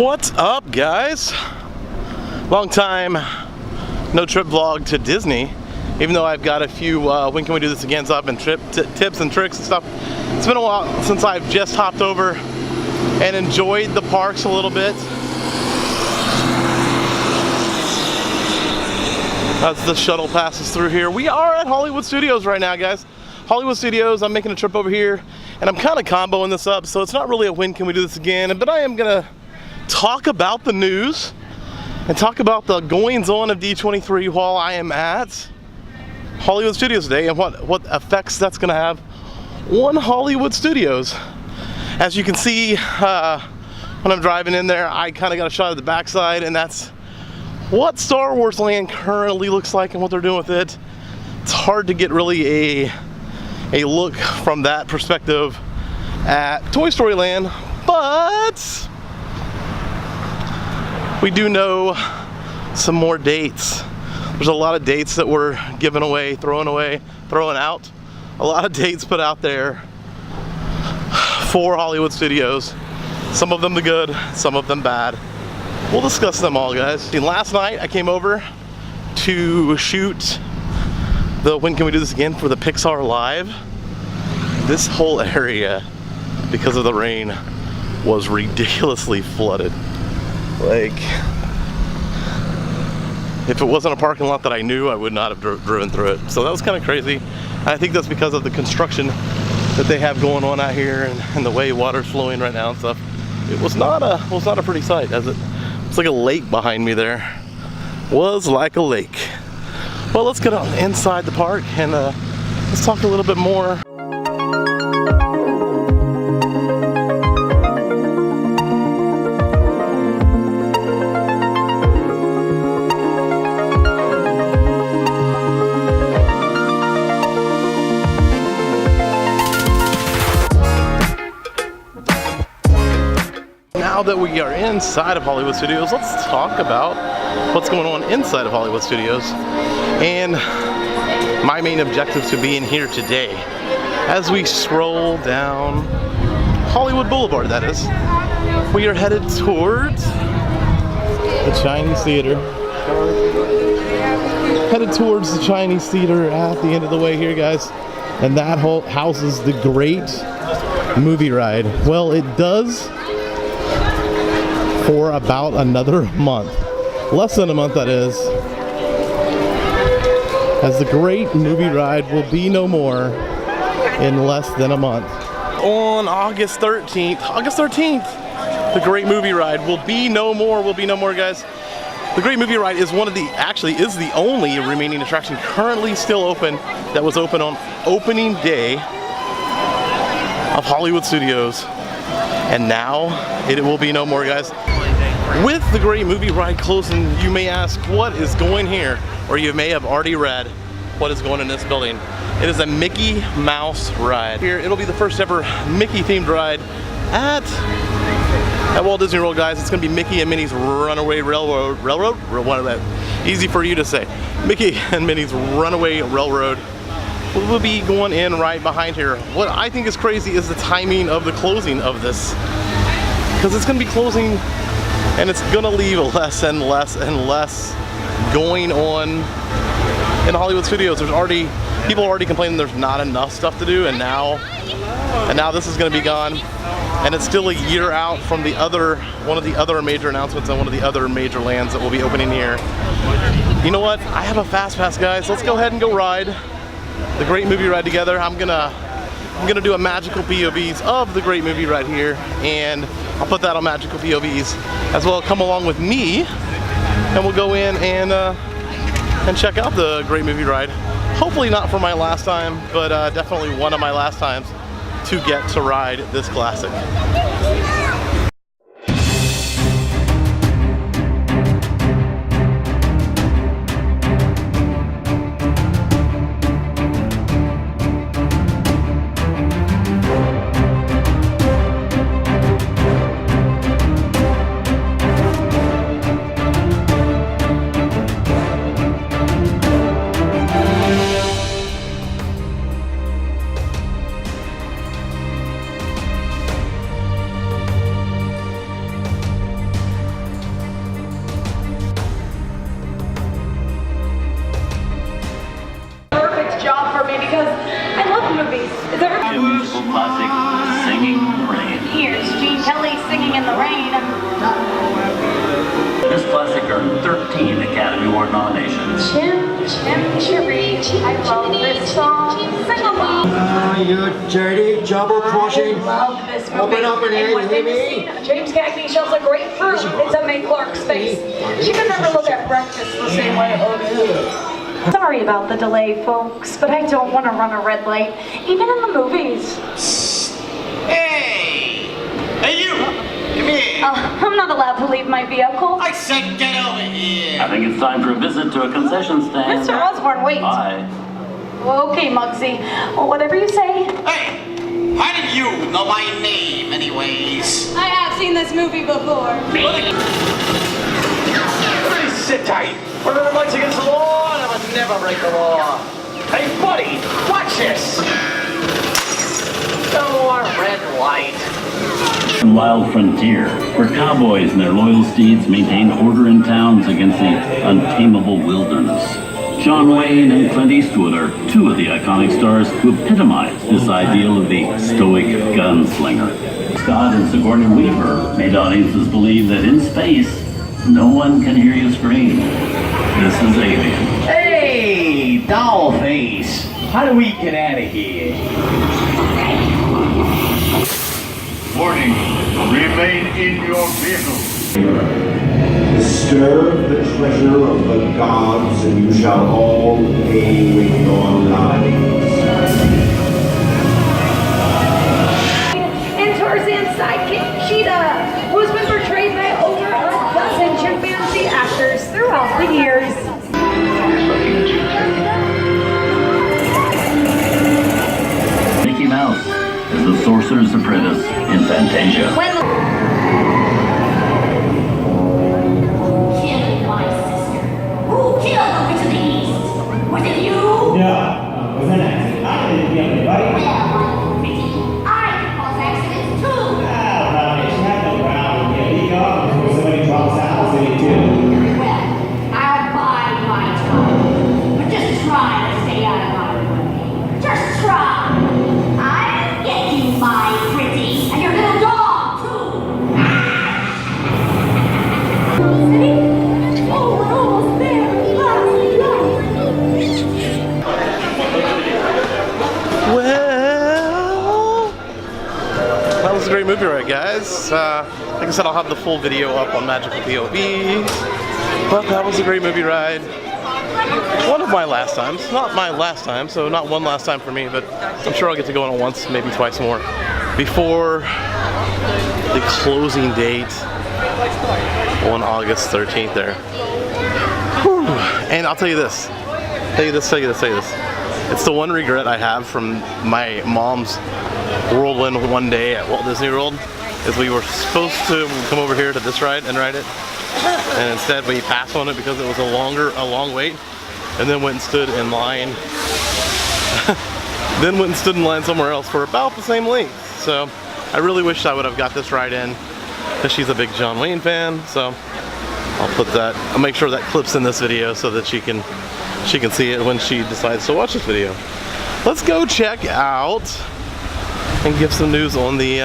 What's up, guys? Long time no trip vlog to Disney, even though I've got a few when can we do this again up and trip tips and tricks and stuff. It's been a while since I've just hopped over and enjoyed the parks a little bit. As the shuttle passes through here, we are at Hollywood Studios right now, guys. Hollywood Studios, I'm making a trip over here and I'm kind of comboing this up, so it's not really a when can we do this again, but I am gonna talk about the news and talk about the goings on of D23 while I am at Hollywood Studios today and what effects that's gonna have on Hollywood Studios. As you can see, when I'm driving in there, I kind of got a shot of the backside, and that's what Star Wars Land currently looks like and what they're doing with it. It's hard to get really a look from that perspective at Toy Story Land, but we do know some more dates. There's a lot of dates that were given away, throwing out. A lot of dates put out there for Hollywood Studios. Some of them the good, some of them bad. We'll discuss them all, guys. Last night I came over to shoot the When Can We Do This Again for the Pixar Live. This whole area, because of the rain, was ridiculously flooded. Like, if it wasn't a parking lot that I knew, I would not have driven through it. So that was kind of crazy. And I think that's because of the construction that they have going on out here and the way water's flowing right now and stuff. It was not a pretty sight, as it's like a lake behind me there. Was like a lake. Well, let's get on inside the park and let's talk a little bit more. Now that we are inside of Hollywood Studios, let's talk about what's going on inside of Hollywood Studios and my main objective to being here today. As we scroll down Hollywood Boulevard, that is, we are headed towards the Chinese Theater. Headed towards the Chinese Theater at the end of the way here, guys. And that houses the Great Movie Ride. Well, it does for about another month. Less than a month, that is. As the Great Movie Ride will be no more in less than a month. On August 13th, the Great Movie Ride will be no more, guys. The Great Movie Ride is is the only remaining attraction currently still open that was open on opening day of Hollywood Studios. And now it will be no more, guys. With the Great Movie Ride closing, you may ask what is going here, or you may have already read what is going in this building. It is a Mickey Mouse ride. Here, it'll be the first ever Mickey themed ride at Walt Disney World, guys. It's gonna be Mickey and Minnie's Runaway Railroad. Easy for you to say. Mickey and Minnie's Runaway Railroad will be going in right behind here. What I think is crazy is the timing of the closing of this, because it's gonna be closing and it's gonna leave less and less and less going on in Hollywood Studios. People are already complaining there's not enough stuff to do, and now this is gonna be gone. And it's still a year out from one of the other major announcements and one of the other major lands that will be opening here. You know what? I have a fast pass, guys. Let's go ahead and go ride the Great Movie Ride together. I'm gonna do a magical POVs of the Great Movie Ride here, and I'll put that on magical POVs as well. Come along with me, and we'll go in and check out the Great Movie Ride. Hopefully not for my last time, but definitely one of my last times to get to ride this classic. me because I love movies. Is there A musical classic, Singing in the Rain. Here's Gene Kelly singing in the rain. This classic earned 13 Academy Award nominations. Chim, chim, chiree. I love this song. Sing along. You dirty, double-crossing. I love this movie. Open up and in one hear famous me. scene, James Cagney shoves a grapefruit into May Clark's face. She can never look at breakfast the same way. Oh, sorry about the delay, folks, but I don't want to run a red light, even in the movies. Hey! Hey, you! Come here! I'm not allowed to leave my vehicle. I said get over here! I think it's time for a visit to a concession stand. Mr. Osborne, wait. Bye. Okay, Muggsy. Well, whatever you say. Hey! How did you know my name, anyways? I have seen this movie before. Everybody sit tight! One of the lights against the law, and I would never break the law. Hey, buddy! Watch this! No more red light. Wild frontier, where cowboys and their loyal steeds maintain order in towns against the untamable wilderness. John Wayne and Clint Eastwood are two of the iconic stars who epitomize this ideal of the stoic gunslinger. Scott and Sigourney Weaver made audiences believe that in space, no one can hear you scream. This is Alien. Hey, Dollface! How do we get out of here? Warning, remain in your vehicle. Disturb the treasure of the gods, and you shall all pay with your lives. And Tarzan's sidekick, Cheetah, who's been portrayed by over a dozen chimpanzee actors throughout the years. Mickey Mouse is the sorcerer's apprentice in Fantasia. Killing my sister. Who killed the witch of the east? Was it you? No, it was an accident. I didn't kill anybody. Well, Ricky, I can cause accidents too. Brownie, she had no brown. Yeah, leak off before somebody drops out. So you do. Well, I'll bide my time. But just try to stay out of my way. Just try. I'll get you, my pretty, and your little dog too. See? Oh, we're almost there. Well, that was a great movie, right, guys? Like I said, I'll have the full video up on Magical POV. But that was a great movie ride. One of my last times. Not my last time, so not one last time for me, but I'm sure I'll get to go on it once, maybe twice more, before the closing date on August 13th there. Whew. And I'll tell you this. It's the one regret I have from my mom's whirlwind one day at Walt Disney World, is we were supposed to come over here to this ride and ride it, and instead we passed on it because it was a long wait, and then went and stood in line somewhere else for about the same length. So I really wish I would have got this ride in, because she's a big John Wayne fan. So I'll make sure that clips in this video so that she can see it when she decides to watch this video. Let's go check out and give some news on the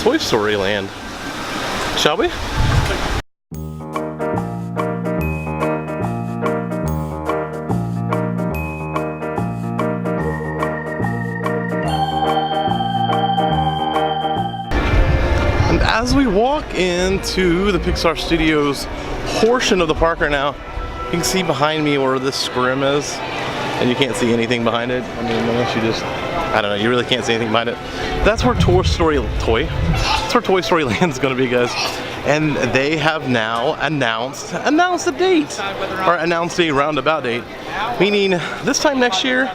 Toy Story land, shall we? And as we walk into the Pixar Studios portion of the park right now, you can see behind me where this scrim is, and you can't see anything behind it. I mean, unless you just, I don't know, you really can't see anything behind it. That's where Toy Story Land is going to be, guys. And they have now announced a date, or announced a roundabout date, meaning this time next year,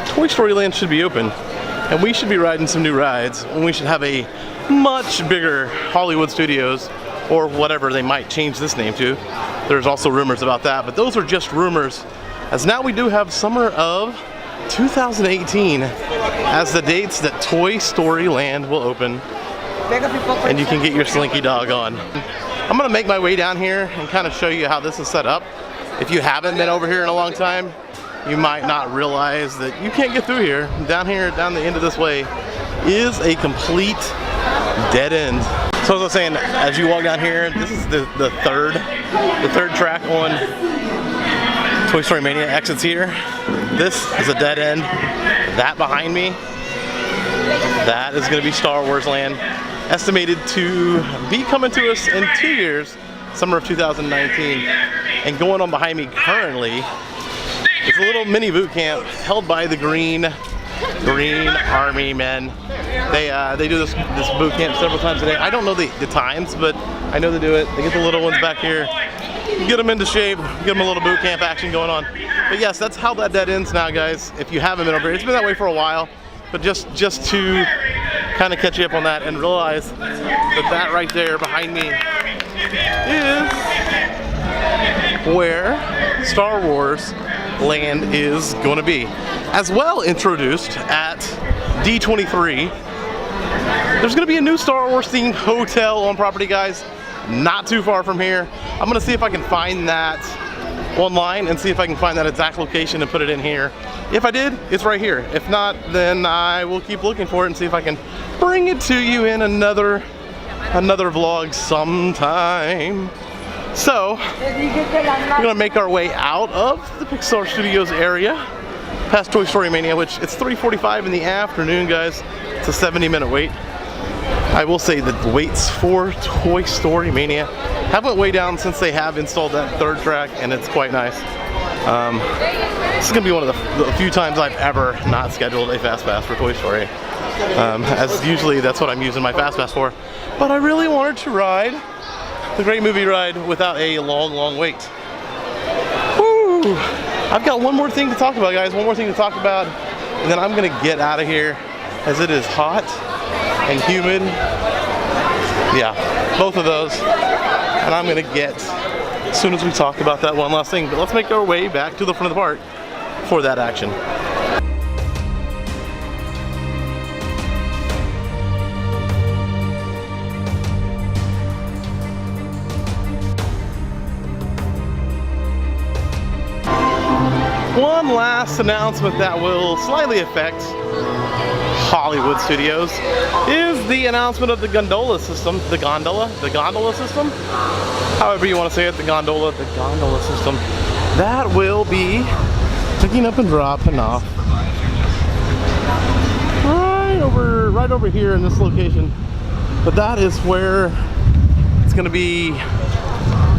Toy Story Land should be open, and we should be riding some new rides, and we should have a much bigger Hollywood Studios, or whatever they might change this name to. There's also rumors about that, but those are just rumors, as now we do have summer of 2018 as the dates that Toy Story Land will open, and you can get your Slinky Dog on. I'm gonna make my way down here and kind of show you how this is set up. If you haven't been over here in a long time, you might not realize that you can't get through here. Down the end of this way is a complete dead end. So as I was saying, as you walk down here, this is the third track on Toy Story Mania exits here. This is a dead end. That behind me, that is going to be Star Wars Land, estimated to be coming to us in 2 years, summer of 2019. And going on behind me currently is a little mini boot camp held by the Green Army men. They do this boot camp several times a day. I don't know the times, but I know they do it. They get the little ones back here, get them into shape, get them a little boot camp action going on. But yes, that's how that dead ends now, guys. If you haven't been over here, it's been that way for a while. But just to kind of catch you up on that and realize that right there behind me is where Star Wars Land is going to be. As well introduced at D23, there's going to be a new Star Wars themed hotel on property, guys. Not too far from here. I'm going to see if I can find that online and see if I can find that exact location and put it in here. If I did, it's right here. If not, then I will keep looking for it and see if I can bring it to you in another vlog sometime. So, we're gonna make our way out of the Pixar Studios area, past Toy Story Mania, which it's 3:45 in the afternoon, guys. It's a 70-minute wait. I will say that the waits for Toy Story Mania have went way down since they have installed that third track, and it's quite nice. This is gonna be one of the few times I've ever not scheduled a Fast Pass for Toy Story. As usually that's what I'm using my Fast Pass for. But I really wanted to ride the Great Movie Ride without a long wait. Woo! I've got one more thing to talk about, guys. One more thing to talk about, and then I'm gonna get out of here as it is hot and humid. Yeah, both of those. And I'm gonna get as soon as we talk about that one last thing. But let's make our way back to the front of the park for that action. One last announcement that will slightly affect Hollywood Studios is the announcement of the gondola system. The gondola system? However you want to say it, the gondola system. That will be picking up and dropping off right over here in this location. But that is where it's going to be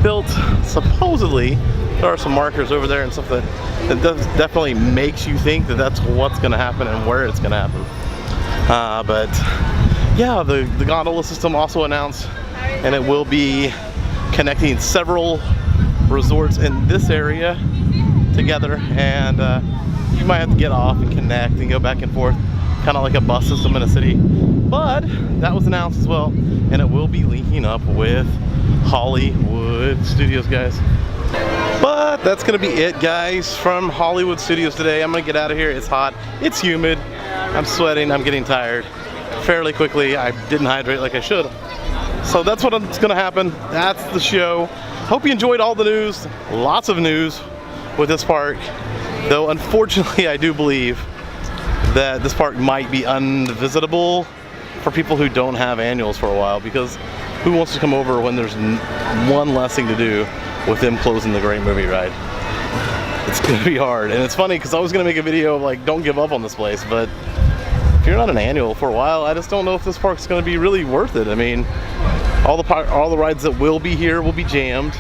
built, supposedly. There are some markers over there and stuff that definitely makes you think that that's what's going to happen and where it's going to happen. But yeah, the gondola system also announced, and it will be connecting several resorts in this area together, and you might have to get off and connect and go back and forth, kind of like a bus system in a city. But that was announced as well, and it will be linking up with Hollywood Studios, guys. But that's gonna be it, guys, from Hollywood Studios today. I'm gonna get out of here. It's hot, it's humid, I'm sweating, I'm getting tired fairly quickly. I didn't hydrate like I should. So that's what's gonna happen. That's the show. Hope you enjoyed all the news. Lots of news with this park. Though unfortunately I do believe that this park might be unvisitable for people who don't have annuals for a while, because who wants to come over when there's one less thing to do with them closing the Great Movie Ride? It's gonna be hard. And it's funny because I was gonna make a video of like, don't give up on this place, but if you're not an annual for a while, I just don't know if this park's gonna be really worth it. I mean, all the rides that will be here will be jammed,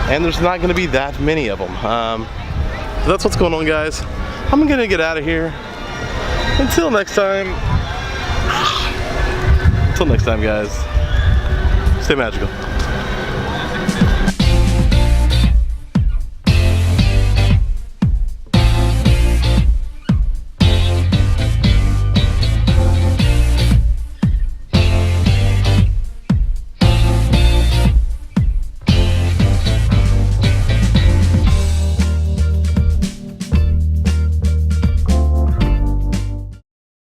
and there's not gonna be that many of them. So that's what's going on, guys. I'm gonna get out of here. Until next time. Until next time, guys. Stay magical.